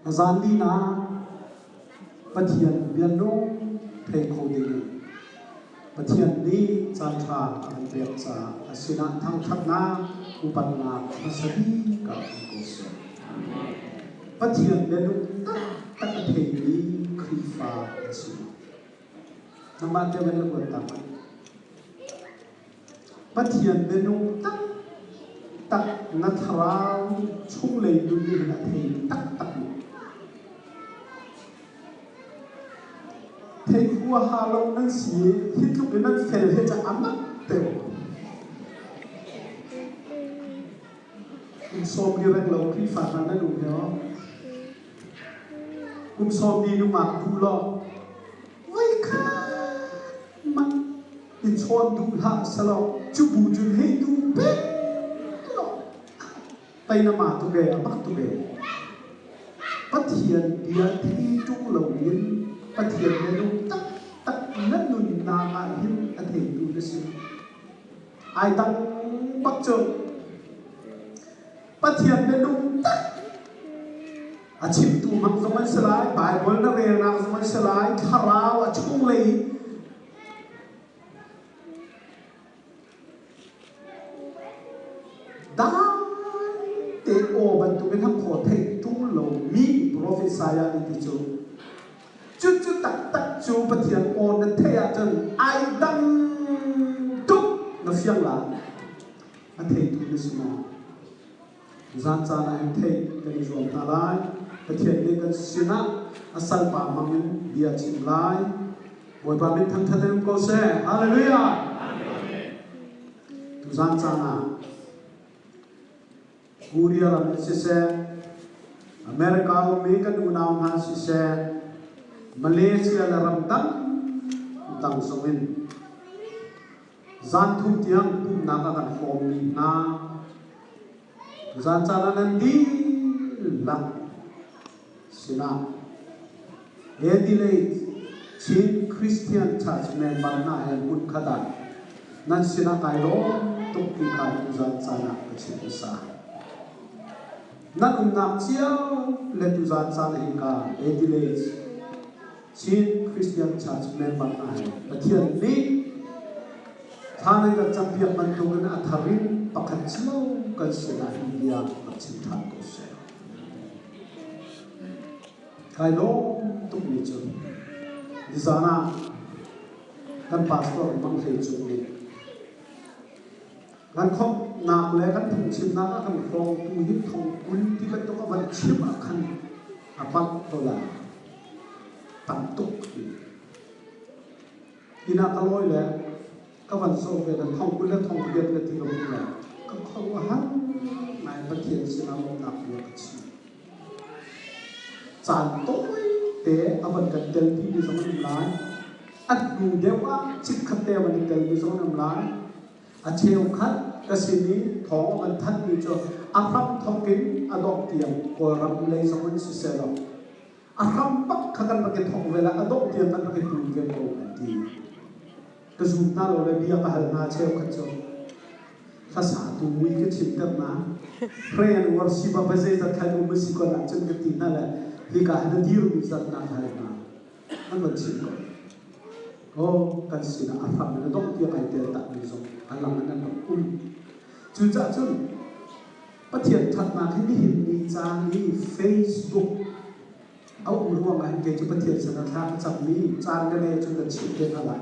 Zandi na Pathian biano thei khoding Pathian ni chantra an pek cha asina thang thatna upanna masadi ka kose Pathian biano tak thei ni khifa asina nama te ben ko ta Pathian biano tak na tharau chung lei du ni na thei tak thầy vua Hà Long năng sĩ hít lúc đến năng phèn hết cho ấm lắm tệ cũng xôm đi răng lâu khi phạt nó đủ nhớ cũng xôm đi nó mặc đủ lo với khá mặt in xôn đủ hạ xa lo chú bù chú hê đủ bếp lo tay nó mà tu ghề bắt tu ghề bắt hiền bia thi trung lâu nhiên Pathian menung tak nan nun na ma him athe du lesin ai tang bắc châu Pathian menung tak achim tu mang zaman selai Bible na re na zaman selai tharau achung lei dan te o ban tu ben ham kho thei chung lo mi prophesya ni ti chu chú tak chú Pathian ôn nó thấy à chân ai đăng túc nó phiang là anh thấy tụi nó xem gian cha này anh thấy cái ruộng ta lại Pathian đi cái xin á asal pa mang mình bia chim lại mỗi ba mình thằng thằng câu xe Hallelujah tụi gian cha na Korea làm gì xe America Mỹ cái u nào ha xe Malaysia là ram tang songin zan thu tiang pum na ka kan form ni na zan cha nan di la sina edile chin Christian church member na en kun khada nan sina kai lo tuk ki kha zan cha na chin sa nan nam chiao le tu zan cha na ka edile Chin Christian Church member ai Pathian ni thanai ka champion man tu na atharin pakhat chlo kan sina India pachin than ko se kai lo tuk ni chu dizana kan pastor mang thei chu ni kan khop na le kan thung chim na kan phong tu hi thong kun ti kan to ka van chim a khan apat to la tạm tục ina kaloi le ka van so ve dan thong kun le thong ku le ti lo la ka khong wa han mai Pathian sina mo na ku ka chi chan toi te avan kan tel ti bi song nam lai at nu dewa chik khat te van tel bi song nam lai a cheu khat ka sini thong an that ni cho a ram thong kin adok tiam ko ram le song si se lo Aham pak kakan pakai thok vela adok dia kan pakai tu vela nanti. Kesulitan lo lebih apa hal na cewek kacau. Fasa tu mui ke cinta na. Prayer worship apa saja terkait musik orang cen ketina lah. Hingga ada diru bisa na hal na. Anda cinta. Oh kan sina aham adok dia kai dia tak bisa. Alam anda tak Cuca cun. Pathian that na ini cang ni Facebook. Áo ruộng anh kể cho Pathian sẽ làm chậm lý trang cái này chúng ta chỉ đến là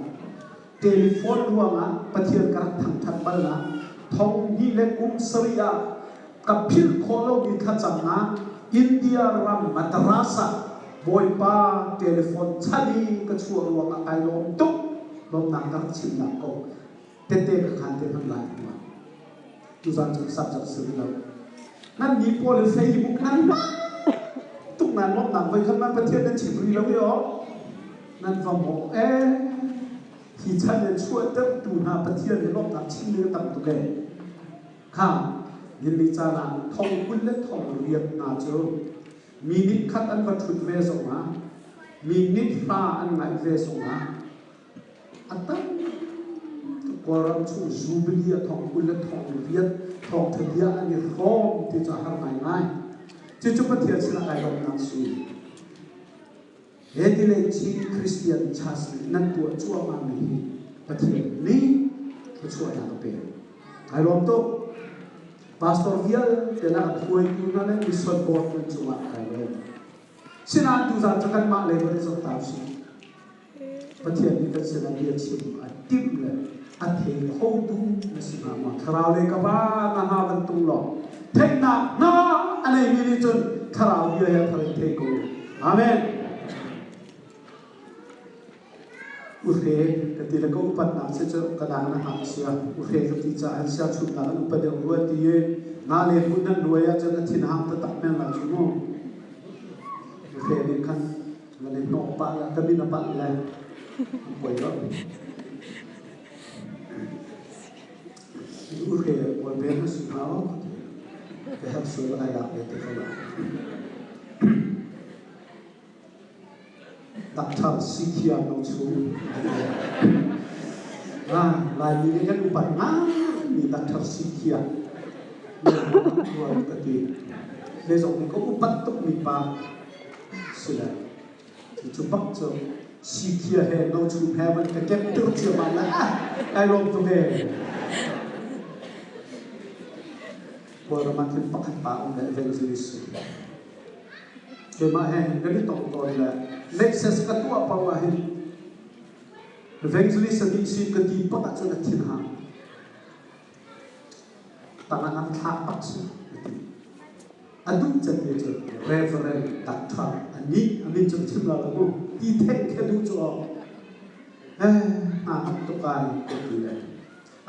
telephone ruộng á Pathian các thằng thật bal là thông đi lên cũng Syria cặp phim kholo bị khát chậm á India ram madrasa boy pa telephone chali cái chuột ruộng á ai lom tuk lom nang các chim nang ko tete cái khăn tete thằng lại mà tu gian chúng sắp xử lý đâu nan đi po lên Facebook nan tuk nan lom nang với khăn nan Pathian nên chỉ vì lâu đó nan vào mộ thì cha nên chuột tết tu na Pathian nên lom nang chỉ nên tập tu kề ha nhìn đi cha là thông quân lên thông riêng na chứ minit khát ăn vật thuật về sống á minit pha ăn ngại về sống á ăn tất Quran chu jubilee thong quân lên thông riêng thong thời gian anh phong thì cha hàng ngày ngay cucu petir sila kailong nangsu edile chi Christian chas nan tua chua mami petir ni chua na pe kailong to pastor vial tena kuai kunana ni sot bot na chua kailong sina tu za chakan ma le bore so ta si petir ni ka sila dia chi atim le athe ho tu na sina ma kharau le ka ba na ha ban tung lo thek na na anei ni chun kharau dia ya thare the ko amen uhe katila ko upat na se cho kadang na ha sia uhe kati cha an sia chu na upade ruwa ti ye na le punan ruya cha na thin ham ta tak men la chu no uhe ni kan la ne no pa la kabi na pa la koi lo uhe wa be na su na lo ke ha su la ya te ko la Dr. Sikia Nongsu lai ni kan upat na ni Dr. Sikia ni tadi besok ni ko upat tuk ni pa sila cupak so Sikia he Nongsu he man ka kem tur chia man la ai lom tu he boleh makin pakai paung dan evangelis cuma gani tong la Lexus ketua pawahin evangelis sedisi ketipa tak sudah tinha tangan tapak sih aduk jadi je reverend Dr. Ani amin jemput lalu di tek kedu jo anak tukar ketulah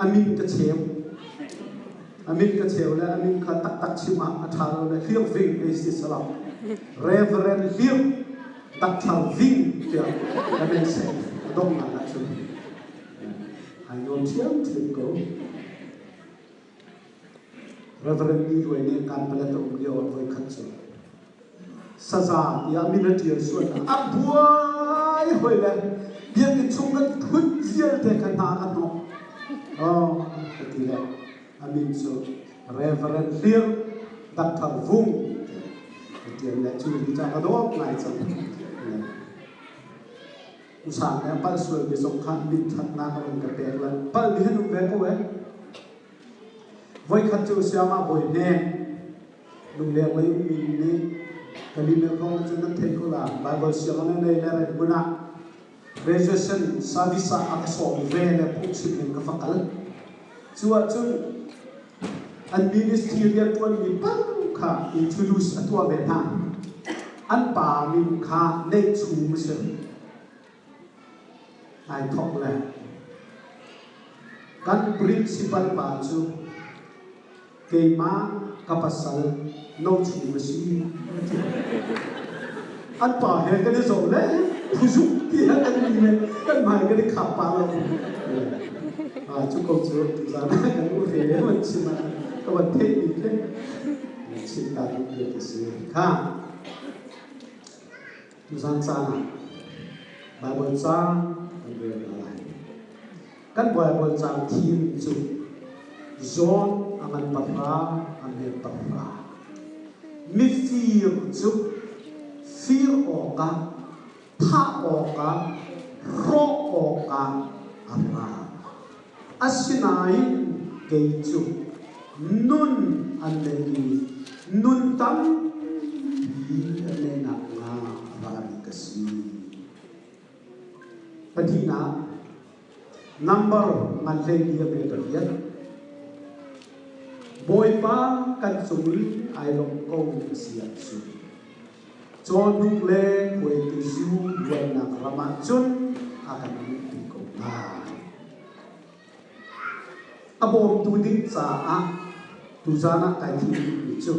amin kecil lah amin tak cuma atal lah hiu ving isi salam reverend hiu Dr. Ving dia kami saya dong nak tu, ayo tiang go. Reverend ni dua ni kan pada tu dia orang kacau. Saza dia minat dia suat. Abuai hoilah dia ni cuma thun dia dekat nak no. Oh, tidak. Amin so Reverend Phil Dr. Vung dia nak curi jangan doang naik sana. Usang yang pas sudah besok kan bintat nak orang kepelan, pas dia nu beko boy kacau siapa boy ne, nu le boy ini kali mereka macam tekola, Bible siapa ne le guna graduation savisa akso vele puksin yang kafakal, cuacun administrator tuan ni pangka introduce atua betan, anpa minka ne cuma ai thok la kan principal ba chu ke ma kapasal no chu masi an pa he kan zo le khuzuk ti ha kan ni me kan mai kan khap pa la chu ko chu za na kan u he le man chi ma ka wa the ni ke chi ta ni ke si ka tu san sa na ba bon sa kan boleh bersama tim itu zon aman patra aman patra mifir itu fir oka pa oka ro oka ara asinai keicu nun andeni nun tam ane nak rani kasi padina number manlay dia berkalian boy pa kan sumuli ay long kong siap su John le kue tisu buat nak ramacun akan mungkin kau abom tuding sa tuzana kai itu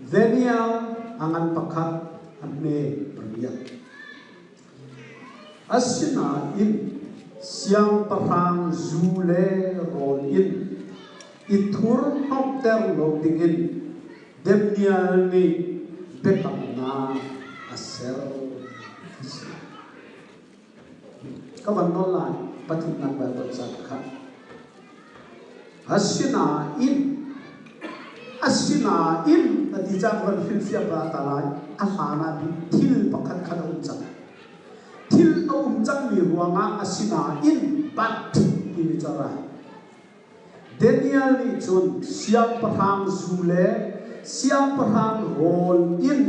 Daniel angan pakat ane berliat asina in siang perang zule rol in itur hopter lo dingin Daniel ni betamna aser kawan nolai patinan Bible sakha asina in asina in ati jang van fil sia ba talai alana bi thil pakhat khat chang thil chang mi ruanga asina in pat ni chara Daniel ni chun siam pathang zule siam pathang rol in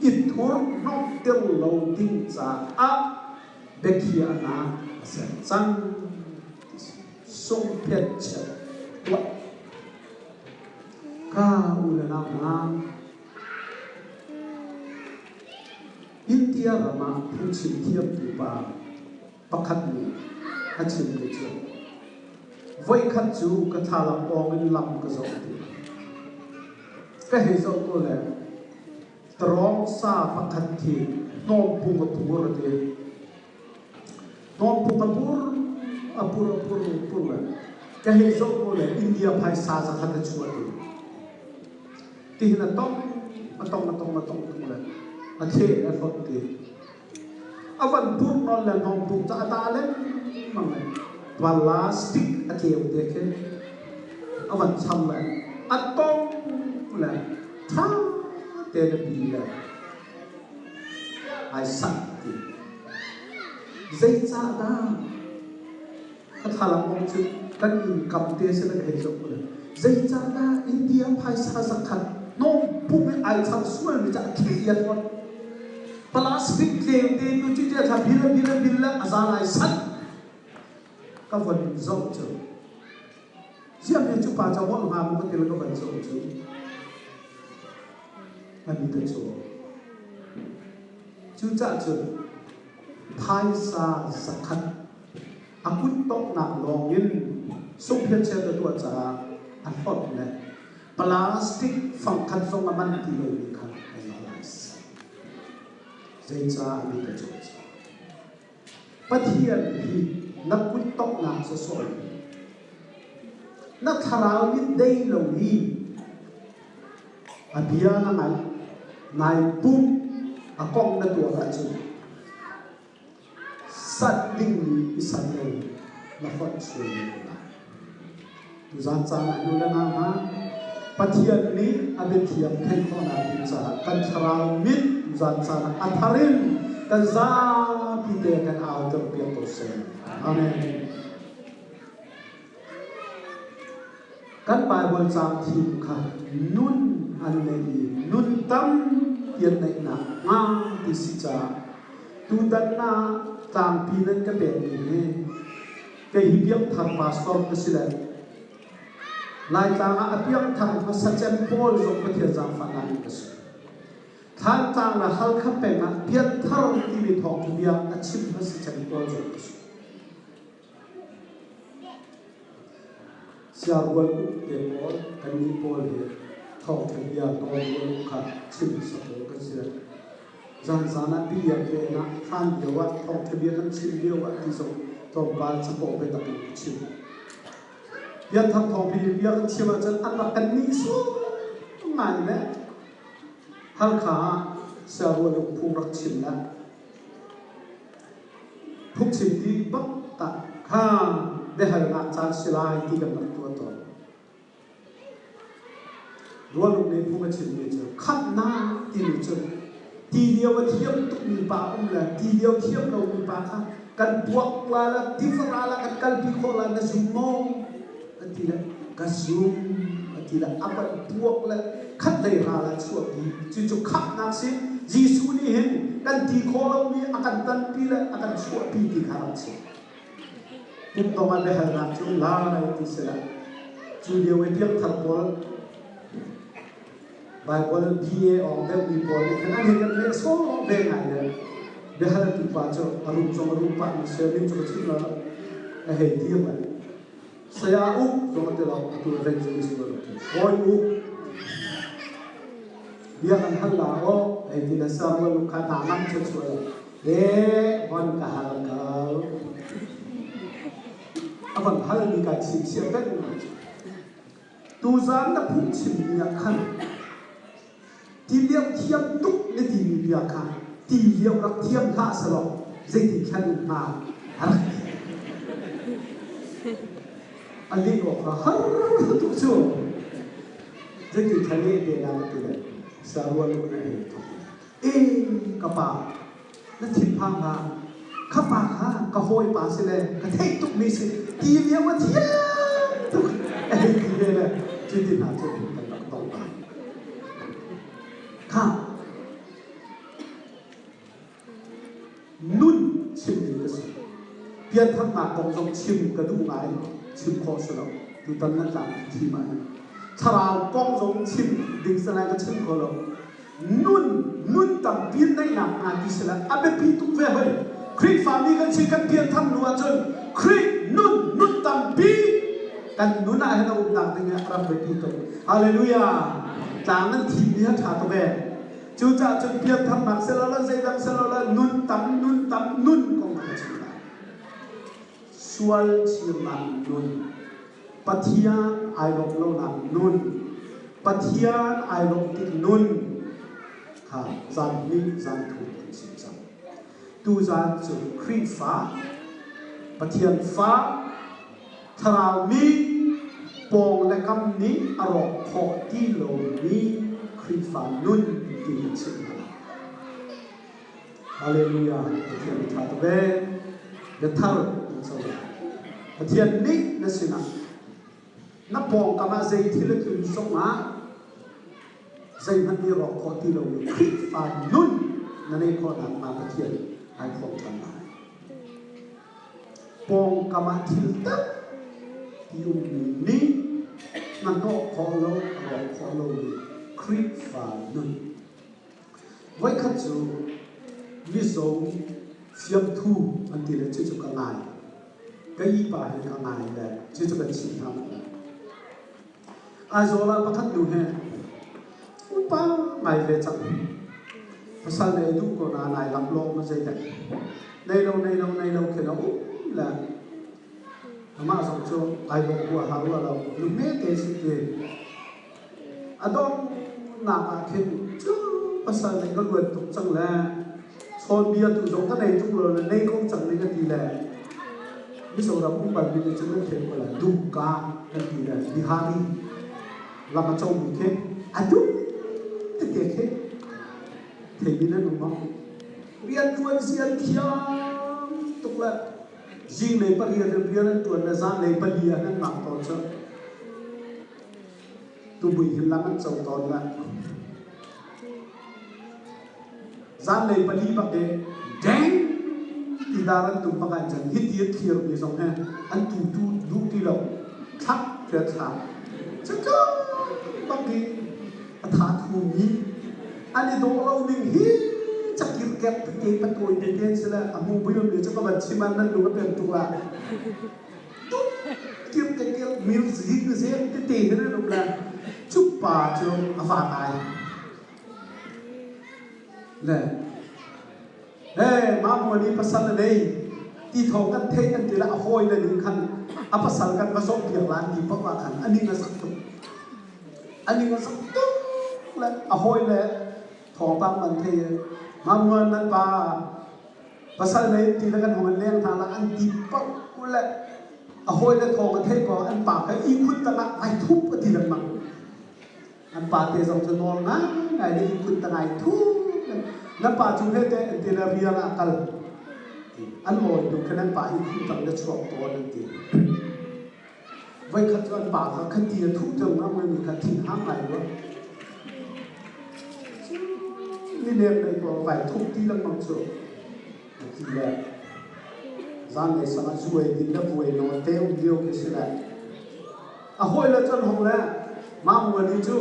ithur nok tel lo ding cha a bekhia na asa chang song phet cha wa ka ulana na India rama phunchim thiam tu ba pakhat ni achim ni chu voi khat chu ka thala ong in lam ka zo ti ka he zo ko le trong sa pakhat thi nom pung ka pur de nom pung ka pur la ka he zo ko le India phai sa sa khat chu ti na tong la a che a phot ti avan pur non la nom pung cha ta le mang le plastic a kêu de ke avan cham la atong la tha te de bi la ai sak ti zai cha da ka thalam ong chu kan in kam te se la he zo ko zai cha da India phai sa sa khat nom pung ai cham sual mi cha ke ya phot plastic kêu de tu chu cha tha bila azan ai sat ka von zo chu siam ne chu pa cha mo ma mo te lo ka zo chu ani ta chu cha chu phai sa sakhat akut tok na longin sung phet che da tu cha an hot ne plastic phang khat song man ti lo ni kha zai cha ani ta chu pathian hi nakut tok na sa sol na tharau ni dei lo hi abia na nai pum akong na tu ka chu sat ding ni isan lo na fot chu na tu zan cha na lu na ha pathian ni abet thiam thai ko na ti cha kan tharau mit zan cha na atharin kan za pi te kan au ter pi to se amen kan Bible chang thim kha nun an nei nun tam pian nei na nga ti si cha tu dan na tang pi nan ka pe ni ke hi biak thar pastor ka sila lai tang a biak thar ma sa chen pol zo ka thia jang fa na ka su than tang na hal kha pe ma pian thar ti mi thong tu biak a chim ma sa chen pol zo ka su sia wal ke pol kan ni pol he thong tu biak to wal kha chim sa to ka sila zan sana pi ya ke na than yo wa thong tu biak kan chim yo wa ti so to ba sa po be ta ki chim biak thang thong pi biak kan chim chan an ma kan ni su ngai le hal kha sia wal phung rak chim na phuk chim di bak ta kha de har na chan silai ti kan tu to rual ne phung chim ni chu khat na ti ni chu ti dio wa thiam tu mi pa la ti dio thiam lo mi pa kha kan buak la ti fa la kan kal pi kho la na zum mo ti la ka zum ti la apa buak la khat dei ha la chu ti chu khat na si Jisu ni hin kan ti kho lo mi akan tan pi la akan chu pi ti kha ra chi tum to ma le ha na chu la ti se la chu dio we piak thar pol Bible BA on the people kan he kan le so ve ngai le de ha tu pa cho arum cho arum pa ni se lim cho chi la a he ti ma sa ya u cho ma te la tu ve cho chi la oi u dia kan hal la o ai ti la sa lo ka ta nam cho cho le bon ka hal ka avan hal ni ka chi se ben tu zan na phun chim ni khan ti liam thiam tuk le ti mi bia kha ti liam rak thiam tha sa lo zai ti khan ma har ali ko ha har tu chu jadi thale de na tu le sarwa lu na he to ka pa na thim pha ma ka pa kha ka hoi pa se le ka thei tuk mi se ti lia wa thia tu ti le jadi na tu ka ta to pa ka nun chim ni ka se pian thak ma kong jong chim ka du ngai chim kho se lo tu tan na ta ti maชราวกองสงชิมดึงสลายก็ชิมเขาลงนุ่นตั้งเปลี่ยนได้หนักอาทิสละอาเบปีตุกเวเฮคริสฟามีกันชิกันเปลี่ยนทำนัวจนคริสนุ่นตั้งปีกันนุ่นอะไรนะอุปนักตั้งเนี่ยรับเบปีตุกฮาเลลูยาจากนั้นทีนี้ชาตัวเบจูจ่าจนเปลี่ยนทำหนักเสร็จแล้วใจดังเสร็จแล้วนุ่นตั้งกองมันชิมละสวลชิมมันนุ่นปัทยานไอลงโลนังนุนปัทยานไอลงตินุนค่ะจันนี้จันถูกสิจันตูจันจุครีฟ้าปัทยานฟ้าทรามีปองและกำนี้อรอกพอที่โลนี้ครีฟ้านุนที่สิมาฮาเลลูยาปัทยานชาตเบเดทัลนั่นสวะปัทยานนี้นั่นสินะนับปองกามาใจที่เราถึงสมาใจมันมีรอกคอที่เราคลิกฟานุ่นนั่นเองข้อนั้นมาประเทียนให้ของกันมาปองกามาที่ตั้งที่อุ้มนี้มันก็ขอเรารอกขอเราคลิกฟานุ่นไว้ขัดจูวิสงเสียมทูอันที่เราจะกันง่ายก็ยี่ป่าให้กันง่ายแต่จะกันชิมทำอาโซลาประทัดดูแฮอุปาไม่เวจังภาษาในดูก็น่าในลำลองมาใจแต่ในเราเขียนเอาแหละมาสองชั่วไอ้บอกว่าหาว่าเราลุเมเตสิเกอดองนามาเข็นจูภาษาในก็รวยตุกจังแหละชนเบียตุจงก็ในจุกเลยในกงจังในก็ดีแหละมิสระผู้บัณฑิตจะเลือกเขียนว่าดูกาก็ดีแหละบิฮารีลำมาจงมีเข้มอายุติดเข้มเทวินันมั้งเรียนตัวเสียนเทียมตุกละจิงในปริยัติเรียนตัวนั้นจานในปริยัตินั้นหนักตอนเช้าตัวบุญเห็นละมันเจ้าตอนละจานในปริยัติเดงที่ดารันตุ่มปะกันจังฮิตเทียเทียมในสองแห่งอันตูดูที่เราทับเกิดขาดจ้าบางทีถาทูมีอันนี้โดนเราหนึ่งฮีจะกินแกะตัวเองประตูเด็กๆสิละอามูบิลเดี๋ยวจะก็บัญชีมันนั่นดูว่าเป็นตัวตุ๊กเกี่ยวกับมิวสิกก็เสียเตะกันนั่นดูละจุบป่าจนอาฟาตายเลยเฮ้มาวันนี้ภาษาอะไรที่ทองกันเทกันทีละหอยเลยหนึ่งคันอาภาษากันมาส่งเพียงล้านที่พวกว่าคันอันนี้ก็สักตุ๊กอันนี้ก็สักตุ๊กเลยหอยเลยทองบางมันเทมาเมื่อนั้นป่าภาษาอะไรที่ละกันหัวเลี้ยงทางละอันที่พวกกูเลยหอยเลยทองกันเทก็อันป่าก็อีคุณตะละไอทุบก็ทีละมันอันป่าเทส่งจะนอนนะไอ้นี่อีคุณตะไอทุบนั่นป่าจุ่มเทเตอันที่ละเรียนอักลอันโหดดูแค่นั้นป่าอีคุณตะละชอบตัวนั่นทีไว้ขัดกันป่าขัดตีทุกจังนะมันมีขัดทิ้งห้ามไหนวะนี่เนี่ยในตัวไฟทุกที่ละมังสุดที่แรกจานในสมัยช่วยดินละป่วยนอนเตี้ยวเดียวกันสิแหละห้อยละจนหงแล้วมาหัวนี้จู่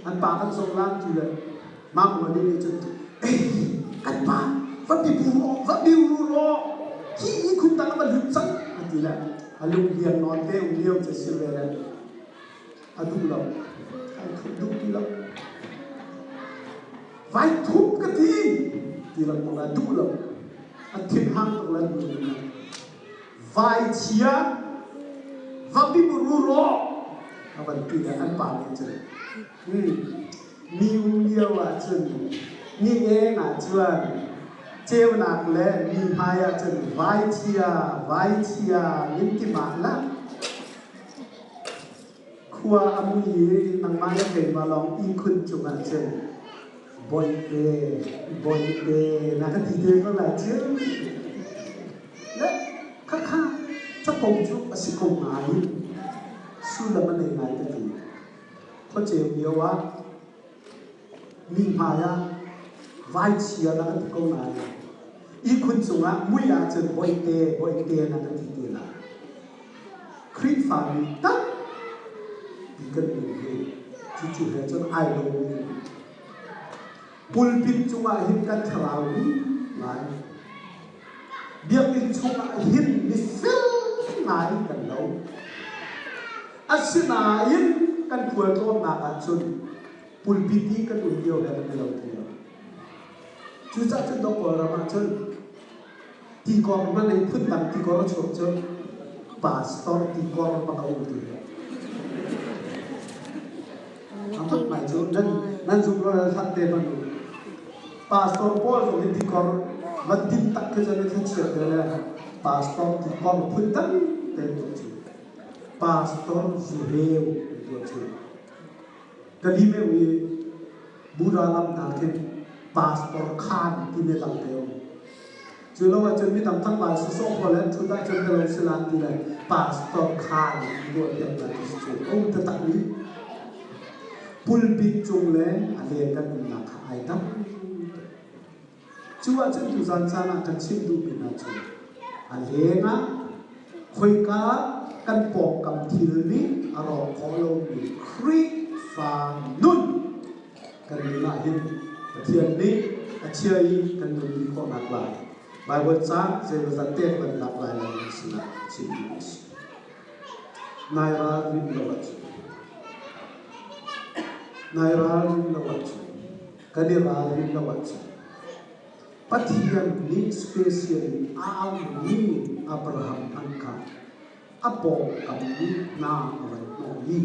อันป่ากันส่งล้างทีเลยมาหัวนี้จู่เอ้ยกันป่าวัดดิบูรอวัดดิวรอที่คุณตั้งมาหลุดสักทีแหละอาลุงเรียนนอนเตี้ยวเดียวจะสิเลยแหละอาดูเราใครคุณดูที่เราไฟทุบกันที่เราบอกว่าดูเราอันที่ห้างตรงนั้นดูนะไฟเชียวัดดิบูรอเอาไปตีกันอันป่าเลยจ้ะมีอุ้งเดียวอ่ะจนนี่เองอ่ะจวนเจ้าหนักเลยมีพายจนไวเชียลิ้นที่มาละคุ khua amui nang mai ke ma long I khun chung an chen boy de na ka ti de ko la chứ le kha kha cha pong chu asikong ngai su la man nei ngai ta ti ko che nhiều wa mi ma ya vai chia na ka ti ko ngai I khun chung a mui a chen boy de na ka ti de la khri fa mi ta ti kan ni chu he chon ai lo ni pulpit chung a hin kan thrau ni lai biak in chung a hin ni fil nai kan lo asina in kan khua to na ka chun pulpit ti kan u dio da kan lo ti chu cha chun do ko ra ma chun ti ko ma nei phun dang ti ko ro chok chun pastor ti ko ro pa ka u ti amat mai chu nan chu ro sa te man pastor Paul so ti ko ma tin tak ke ja ne che de la pastor ti ko phun dang te tu chu pastor Zureu tu chu kali me wi Buddha lam ta ke pastor Khan ti ne lam te chu lo wa chen mi tam thak ba su so ko le chu ta chen de lo silan ti le pastor Khan do te la ti chu o ta tak ni pulpit chung le ale kan na khai tam chua chen tu san sana kan sim du bina chu ale na khoi ka kan pok kam thil ni aro kholo ni khri fa nun kan na hin pathian ni achia I kan du ni ko nak lai Bible cha je za te kan nak lai la ni sina sim du naira rin lo chu naira rin lo chu kanira rin lo chu pathian ni specially ni Abraham angka apo kam ni na rai no ni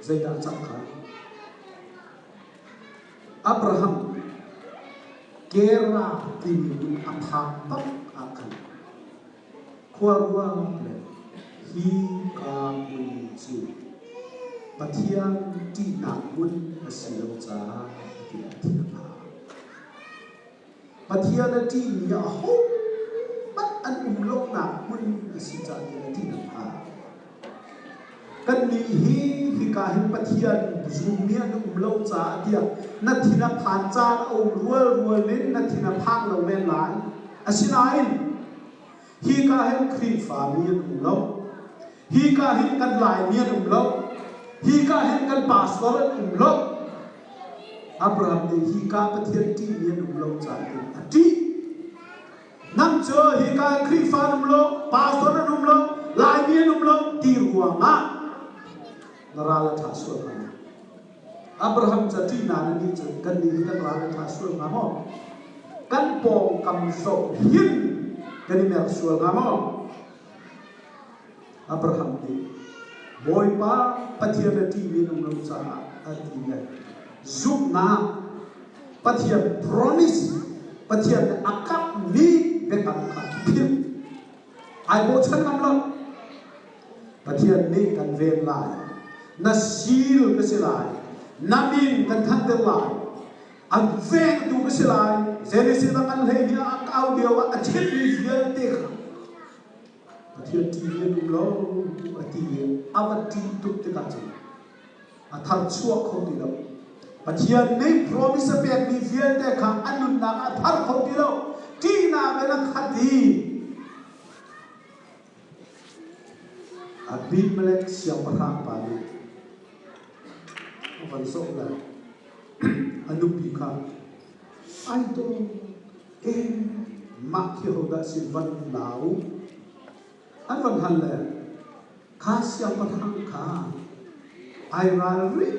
zaida chakha Abraham kera tin apha tak akan khwarwa hi ka mun chi pathian ti na mun asilo cha ti na pathian ti ni a ho bat an lok na mun asita ti na kan ni hi ka hin pathian zumia nu lo cha dia na thina phan cha o rual nin na thina phang lo men lai asinain hi ka hin khri fa mi nu lo hi ka hin kan lai mi nu lo hi ka hin kan pastor nu lo Abraham ni hi ka pathian ti mi nu lo cha ti nam cho hi ka khri fa nu lo pastor nu lo lai mi nu lo ti ruwa ma narala thaswa ma Abraham chati na ni chu kan ni kan rala thaswa ma mo kan pong kam so hin kan ni mer sual ma mo Abraham ni boy pa pathian ti ni nung lo cha ati le zup na pathian promise pathian akap ni be kam ka phim ai bo chan nam lo pathian ni kan ven lai na sil ka silai namin kan than te lai an veng tu ka silai Genesis na kan le dia akau dia wa achit ni fiel te kha pathian ti ni nu lo ati avati tu te ka chi athar chua kho ti lo pathian ni promise pe ni fiel te kha anun na athar kho ti lo ti na be na khati Abimelech siang parang pali Van sok la anupi ka ai to makhi hoda si van lau an van hal la kha siang parang ka ai ri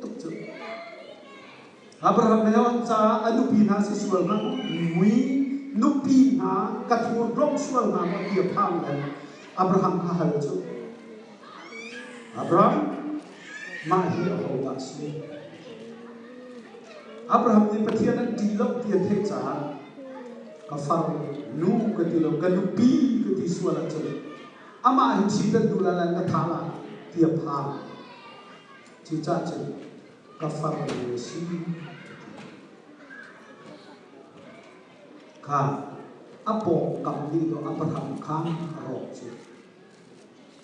tuk chu Abraham lewan cha anupi na si sual na mui nupi na kathur rong sual na ma dia phang la Abraham ha hal chu Abraham mahi ahoda si Abraham ni pathian an dilok ti the cha kafar nu ketilo kanupi ketiswala cel ama hincitan dulalan kathala tiap ha cica cel kafar si ka apo kamli do Abraham kan ro cel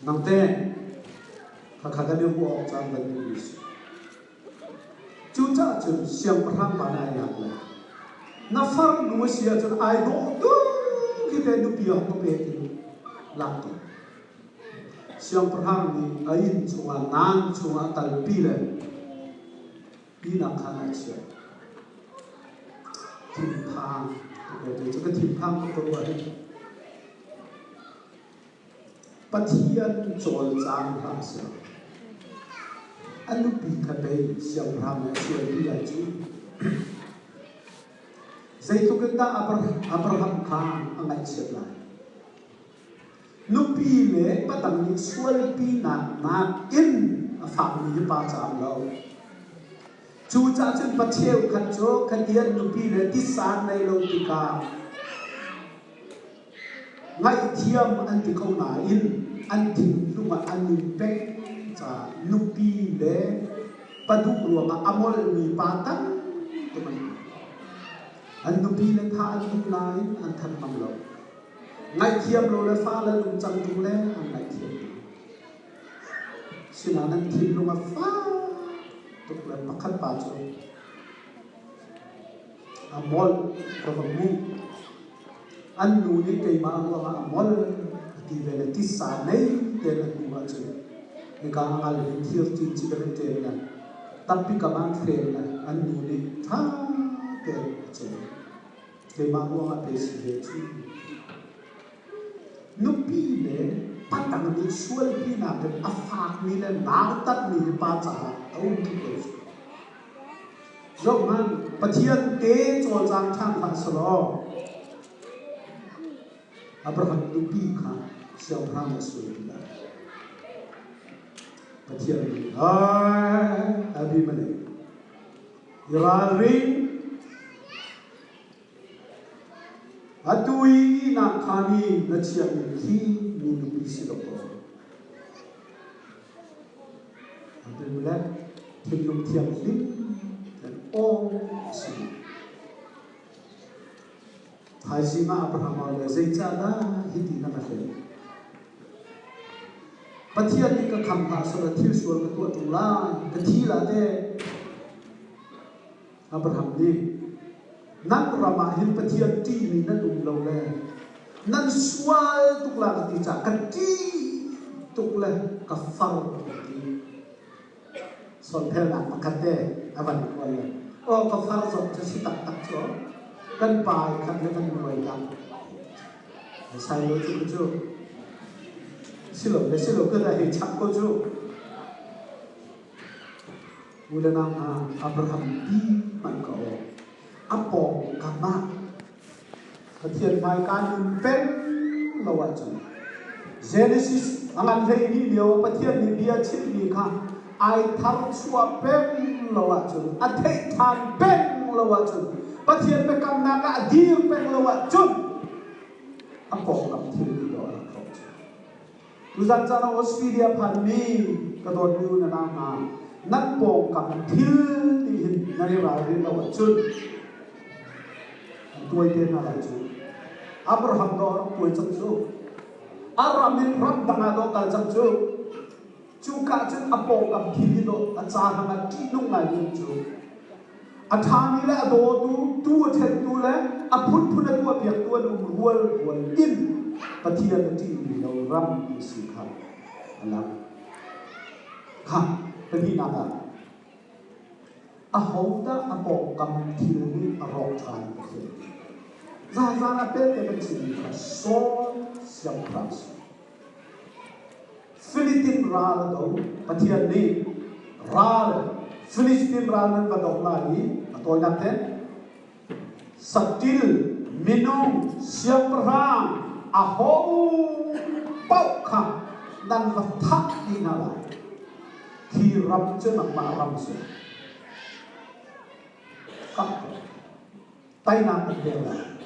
nangte kakaknya buat jangan nulis cica cel siang perang mana ya nafar nusia cel ai do tu kita nupi yang kepeti laki siang perang ni ain cuma nan cuma talpilan ina kana cia timpang jadi juga timpang keperluan patian jol jang rasa anu pi kabe siang perang cia dia cu Zaitu kita Abraham kan angai siapa? Nupi le patang ni sual pi na in family pasang lau. Cuca cun pateu kaco kadian nupi le tisan nai lau tika. Ngai tiam anti kau na in anti luma anipek ca nupi le padu ruang amol mi patang teman. Anu pilih thà anu lain antan mamlo, ngai tiap lo le fa le lum chang tung le an ngai tiap, sinanan tim lo ma fa, tuk le makan pacu, amol provamu, anu ni kay maang amol di le tisa nei de le buat je, ika angal tiap cincin berente na, tapi kaman fail na anu ni thà de je. Memang orang ada sesuatu. Nupi le patang ni sual pina dan afak ni le nautat ni baca tahu gitu. Zaman patian te jual jang chang paslo. Abraham nupi kan siapa orang sual pina. Patian ni, abi mana? Yararing Atui na kami na siya ki munu bisilopo. Ambil mulai tiap tiap lim dan sini. Hasilnya Abraham oleh Zainada hiti na nakhe. Patian ni ka kampa sura tilsual ketua tula ketila de Abraham ni. Nan ramahin patian ti ni nan umlau le nan sual tukla ketica keti tukla kafar keti sol pela makate awan kuala oh kafar so si tak so kan pai kan le kan nuai kan sai lo chu silo ke dah hecap ko chu mulana Abraham di man ko apo kama katian mai kan pen lawat Genesis angan hei ni dia patian ni dia cip ni kan ai thar suwa pen lawat athei than pen lawat patian pe kam na ka dir pen lawat apo kam thil ni do ko uzan chana Australia phan ni ka don ni na na nat po kam thil ni hin na ri ra ri lawat tuai dia nak laju. Abraham dorang tuai caksu. Aramin ram danga do kal caksu. Cuka cun apo kam kini do acara ngat kinung lagi cu. Athani le ado tu athen tu le apun pun tu apiak tu rual in patia nanti lo ram isi kha. Alam. Ha, tadi nada. Ahoda apo kam kini arok chan. Zazana pete becini so siap keras. Filipin ral do patian ni ral Filistin ral nan badok lagi atau nate satil minum siap perang aho pauka dan letak di nala kiram jenak maram se kap taina bela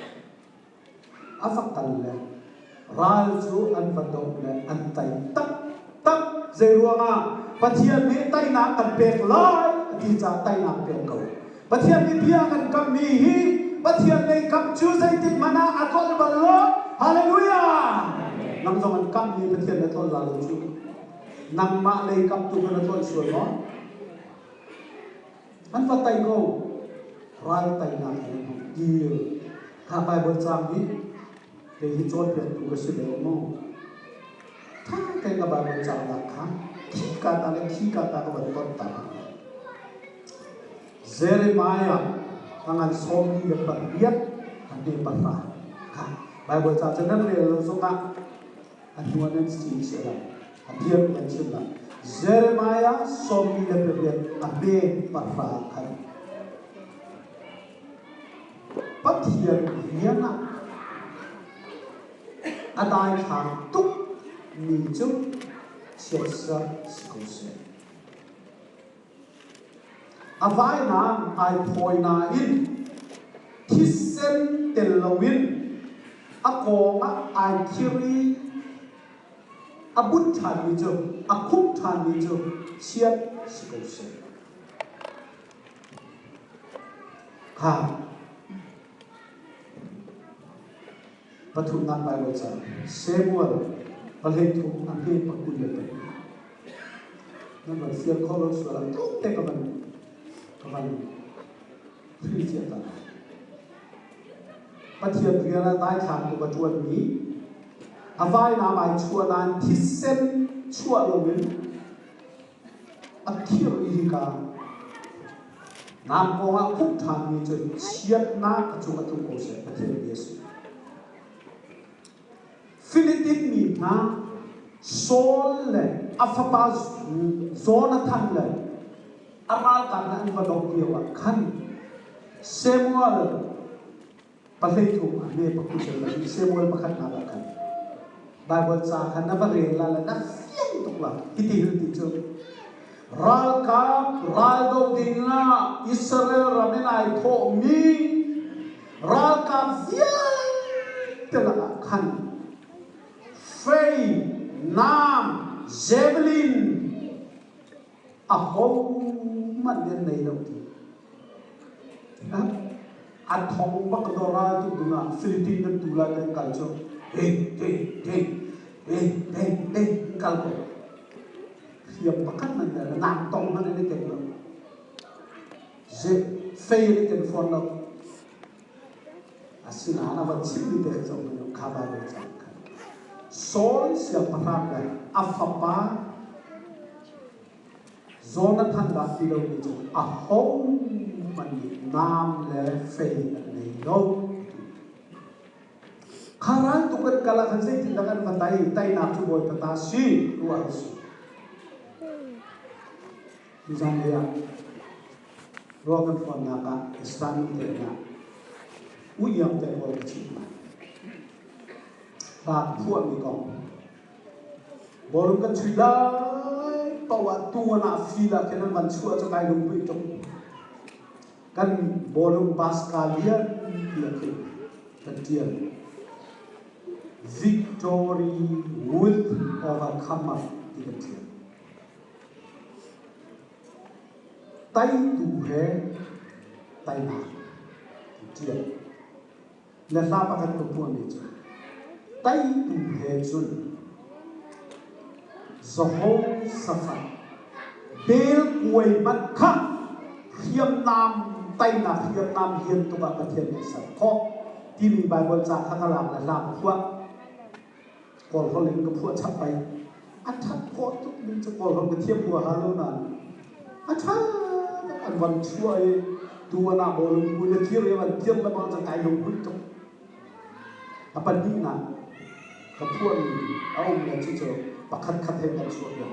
afakan le ralju an vadok le an tai tak zeruanga pathian mi tai na kan pek lai ti cha tai na pek ko pathian mi dia kan kam mi hi pathian nei kam chu sai tin mana atol ballo hallelujah nam zaman kam mi pathian na tol la chu nam ma nei kam tu na tol suai no an va tai ko ral tai na ki ha bai bon chang ni le hi chot pe tu ka se le mo tha kai ka bai bon chang la kha ki ka ta ka ban ton ta Jeremiah tangan somi le pariat ade parra ha bai bon chang chen le lo so ka atuan si sela adiam kan sela Jeremiah somi le pariat ade parra kan pathian hiana adai thang tuk mi chu sesa skose avai na ai phoi na in thisen telawin akonga ai khiri abun than mi chu akhum than mi chu siat skose ha Patung nan Bible sa Samuel balai tu ambil pakuliat tu. Nama siapa kalau suara tu kawan free siapa. Patian biara dai khan tu batuan ni. Avai nama chuanan tisen chualowin. Akhir ihika. Nam koha kuthan ni tu siap na acung kose patian Yesus. Philippine mi na sol le afapa zona than le amal kan na an vadok kiwa khan Samuel palai thu ne pakusel la Samuel pakhat na la kan Bible cha khan na bare la na fiang tok la hiti chu ral do dinga Israel ramenai tho mi ral ka fiang tela khan Faye, Nam, Javelin, man yan na ilaw ti. At hong bakadora ito dunga, Philippine na tulad ng kalso. Kalko. Siyang pakan na nila, naktong na nila kaya. Faye na telefon na. Asinana, ba't sili tayo sa mga kabalo sa Sol siapa ramai, apa zona tanda tidak itu, ahong mani nam le fei le no. Karang tu kan kalau kan saya tindakan batai, tai nak tu boleh tatasi luar su. Misalnya, rogan pun nak Islam itu nak, uyang terlalu kecil. Bak puan mi kong, baru kan cerita bawa tua nak fila kena mansua cakai lumpuh itu, kan baru pas kalian dia ketian, victory will overcome di ketian. Tai tu hai, tai nak, ketian. Nasa pakai perempuan itu. Tai tu hejun Zohong safat Bel kuai mat khak Hiam nam Tai na hiam nam hiam tu ba pathianesa Kok Timi Bible cha khakalam la lam puak Kol holing ke puak capai Athat kot tu min cha kol hong ke thiam puak halu nan Athat An wan chuai Tua na bolong puak kiri wan tiam la bang cha kai long puak tu Apa ni na Kepuan awam yang cicu pakat kathen dan suara.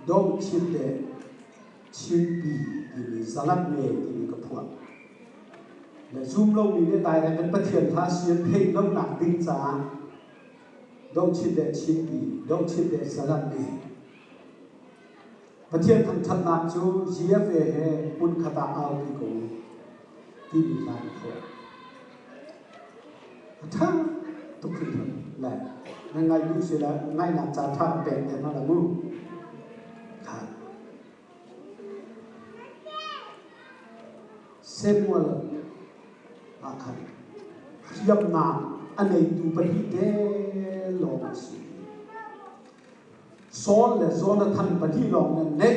Dom cinde cimpi ini zalat me ini kepuan. Le zoom lo ini dai dan petian hasil pay dom nak tingsa. Dom cinde cimpi, dom cinde zalat me. Petian thang nak cu GFA he pun kata au di ko. Ini kan ko. ทั้งทุกทีแหละง่ายๆดูสิละง่ายหนักจานท่าเป็นแต่นั่นแหละมึงครับเซมัวลอาคันยับนาอันไหนดูปฏิเดลองสิโซนและโซนทันปฏิลองนั่นเอง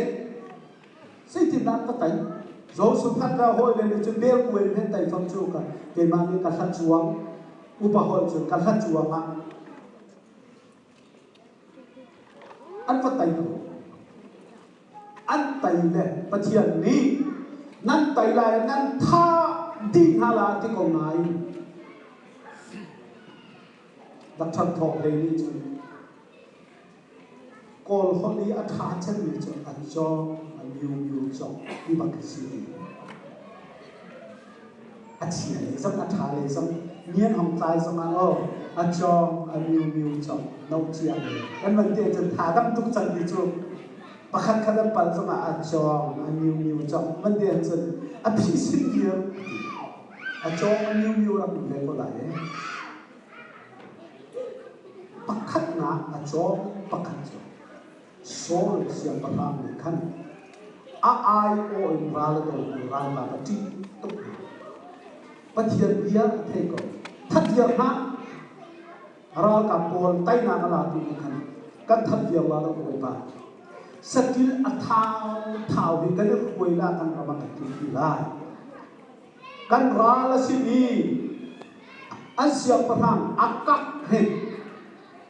สิ่งที่นั่นก็แต่โซนสุภาพเราห้อยเลยจะเบี้ยกวนให้แต่ฟังจูกันเกี่ยมันมีการทัดจวงอุปหอยจนการทัดจวงอ่ะอันก็แต่อันแต่เนี่ยปฏิญาณนี้นั่นแต่ละนั่นท่าดีฮาลาที่กองไหนดักชันทองเลยนี่จนกอลคนนี้อัฐาเช่นนี้จนอันจออันยูจอที่บักซีอัฐิเลยสัมอัฐาเลยสัมเนียนของใจสมาอันจออันยูจอน้องเจียงเลยอันมันเดียจนท่าดำทุกจันทร์จนปะคัดขัดปันสมาอันจออันยูจอมันเดียจนอันพิสิทธิ์เดียวอันจออันยูรับเลยก็ได้ปักขัดนะอาจอปักขัดจอโซ่เสียงประทานในขั้นอาไอโออินราลตัวราลาปฏิตุกปฏิญาณเดียเทกทัดเดียนะราลกับโอนไตนากลาตุในขั้นกันทัดเดียวราลตัวไปสกิลอัฐาววิกันเรื่องคุยละกันประมาณกี่ปีละกันราลสินีอันเสียงประทานอักกักเห็น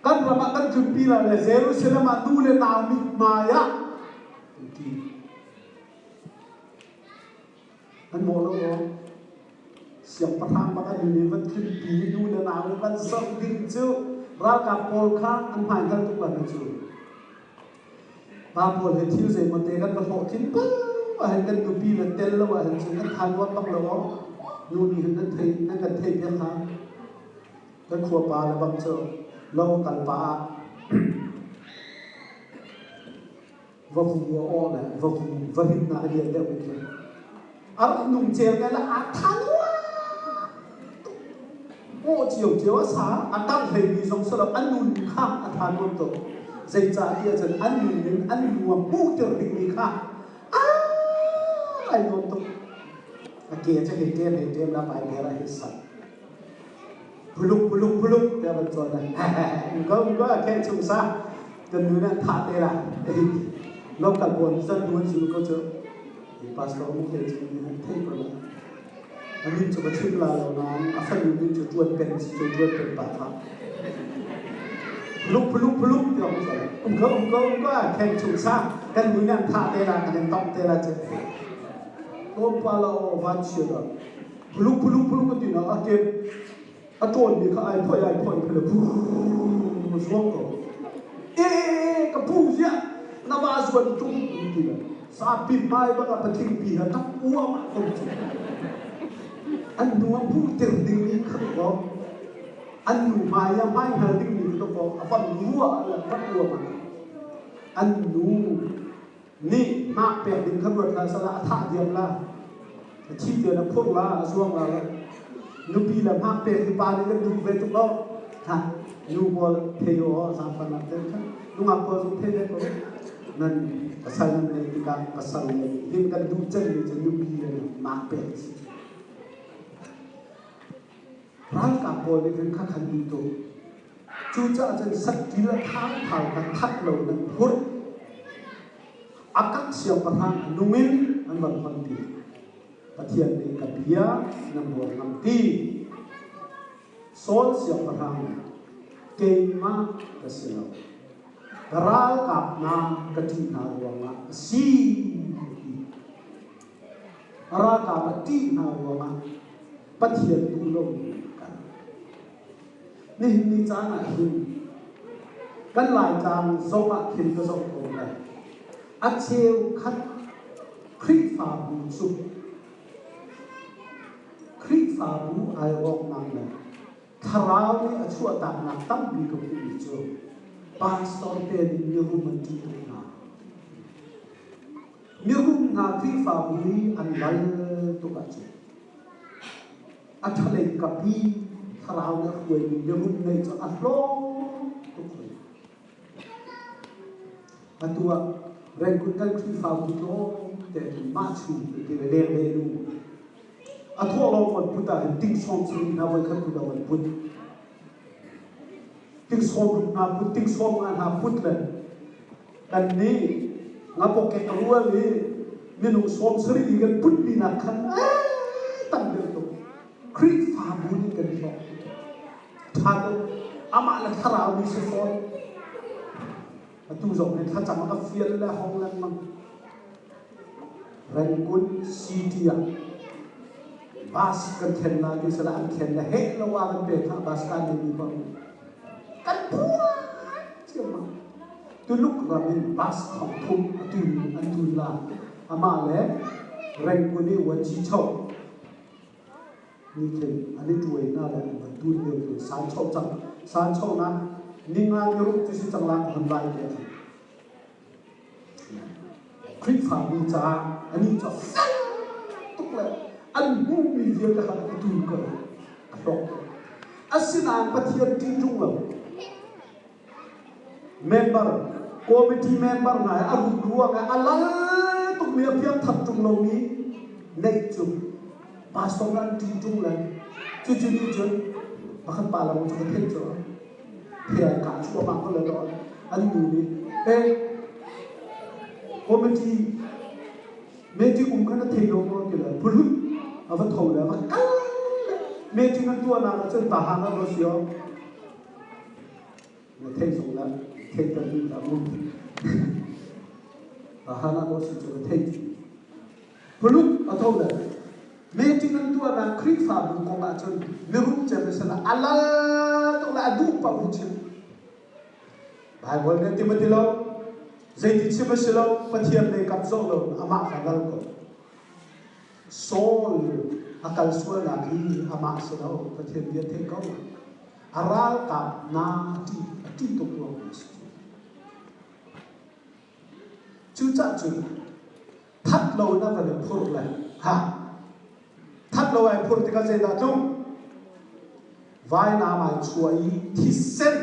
kan rama kan jumpi la le Jerusalem adu le naumi maya ti kan mo lo siang patang maka ni van jumpi du le naumi van sang ding chu ra ka pol kha an phai kan tu ban chu ba pol he thiu se mo te kan ba ho kin pa wa han kan jumpi le tel lo wa han chu kan than wa pak lo nu ni han thei nan kan thei pia kha kan khua pa la bang chu lâu cần pa vô cùng vô này vô cùng vô hình là điện đều bị ở nung chiều này là thắng ô chiều sáng tăng thầy đi giống sao là ăn nung khác thắng luôn rồi dây trả kia dần ăn nung đến ăn nung bu trở định đi khác ai luôn rồi kia cho hình tiền là bài kia là hết sạch peluk dia betul dah. Engkau akan susah kemudian tak telah. Lokal pun bisa dua suruh kau tu. Pastor mungkin cuma thay kalau. Ani cuba cipla lawan, asal ini cuba pen patah. Peluk dia betul. Engkau akan susah kemudian tak telah, kemudian tak telah jadi. Kau palau wajar. Peluk tu nak akanอาจารย์มีข้าไอ้พ่อเพลบูช่วงก็กับผู้เสียนาวาส่วนจุ่มดีเลยสาบินไปบ้างกับทิ้งปีนะทับอ้วมตรงจุดอันนัวผู้เติมดิ้งนี้ขัดก็อันหนูมายังไม่หาดิ้งนี้ตัวก็อันนัวอะไรทับอ้วมอันหนูนี่มาเป็นดิ้งขับรถละสละท่าเดียมละที่เดียวนะพวกละช่วงละnupi la mak pe ki pa ni du ve tu lo ha nu bol the yo sa pa na te ka nu ma ko su the de ko nan asal nan ni ka pasal ni hin ka du chen ni chen nupi le mak pe ran ka bol ni kan kha khan ni to chu cha chen sat ki la thang thal ka that lo nan hur akak siam pa thang numin an ban pan ti Patian ni kapia nambor namti sol siang perang keima kasino karal kapna katina ruanga si ara kapati na ruanga patian tulong kan ni chana hin kan lai chang zonga hin ka zong ko na acheu khat khri fa bu suคริฟาบูไอรอกนังเลยทาราวนี่อชัวตาหนักตั้งบีกับผู้จูปาสตอร์เป็นมิรุมันจุดนามิรุนาคริฟาบูนี่อันไลตุกัจอัทเลกับบี thảo nó quên nhớ hôm nay cho ăn lo tốt rồi anh tua rèn quân cái khi phao bút nó để mát chủ để đèn đèn luôn anh thua lâu còn bút ta tinh son sinh nào với các bút đầu bút tinh son nào bút tinh son anh học bút lên anh ní ngáp cái cái lúa đi mình son sinh cái bút đi nát khăn tăng được tu khi phao bút cái gì đó thà ama là thảo đi sẽ phơi tu giống này thà chẳng có phiền là hong lần mang rèn quân city à bas cần khen là đi sẽ là ăn khen là hết lâu qua bên bề thà bas can đi bằng cắt búa chưa mà tu lúc là mình bas học thùng tu ăn tu là ama lẽ rèn quân đi quân chi châuนี่คืออันนี้ตัวน่าแหละมันดูเรื่องสารโชคจังสารโชคนั้นนิ่งงานยุรุที่สิจังหลังทำลายเลยคลิปฝ่ายมีจ้าอันนี้จะตุกเลยอันมุมมีเดียวจะหาดูกันรอกอาศินานปฏิยัติจุงเลยเมมเบอร์คอมมิตี้เมมเบอร์ไหนอารุรัวไงอะไรตุกเมียเพียงทับจุงเหล่านี้ในจุงpastoran tinjung lan cucu cucu bahkan pala mau cuci tenjo dia kat cua makal lo anu ni komiti meeting umkan tenjo mo kila pulu apa tahu lah makal meeting kan tua nak macam tahan lah bosio tenjo lah tenjo ni tak mau tahan lah bosio cuci tenjo pulu atau lah meeting itu ada krik fabrik kong acun merum jadi sana Allah tu lah adu pabucin Bible nanti mendilo jadi siapa silo patian mereka solo amak kadal ko sol akal suara lagi amak silo patian dia tekau aral kap na ti tu pulang cuca cuca thắt lâu na pada pur lah ha thắt lâu ai phun thì cái gì đó chung vai nam ai chuối thì sen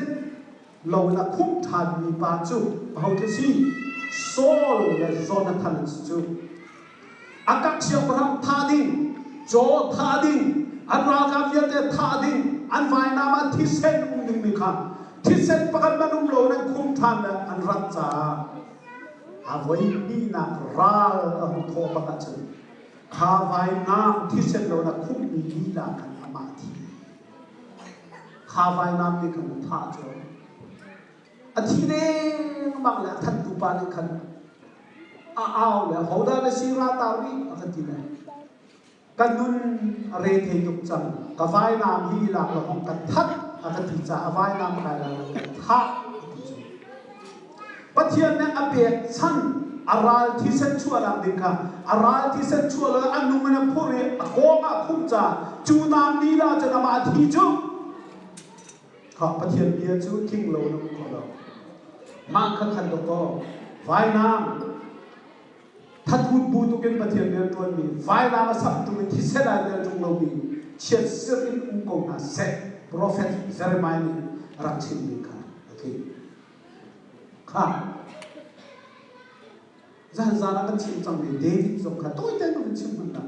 lâu là khúc thàn mi ba chu hậu thế gì sol là Jonathan chu akak siap orang thading jo thading an raga viete thading an vai nam thì sen ding mi khan thì sen pakat manum lâu là khúc thàn là an rat cha avoi mi na ral ahu tho pakat chu khá vai nam thì sẽ lâu là không bị đi là cần ama thì khá vai nam thì cần thả cho à thì đấy bằng là thật tụ ba này cần ao là hậu đa là xí ra tao đi à cái gì này cần nun rê thế tục chẳng cả vai nam hi là không cần thắt à cái gì chả vai nam cái là cần thả bất thiên này áp biệt sẵn aral thi sen chua làm gì cả aral thi sen chua là anh nung mình phô re khom à khum cha chu nam đi ra cho nó mà thi chứ họ phát hiện bia chú kinh lâu nó có đâu mang khăn khăn đó có vai nam thật hút bù tu kinh phát hiện bia tuần mi vai nam sắp tu mình thi sen lại để trong lâu mi chia sẻ in công na set prophet Jeremiah rắc chín mi cả ok ha Jangan akan cincang ni David Zongka. Tuh itu yang cincang mana?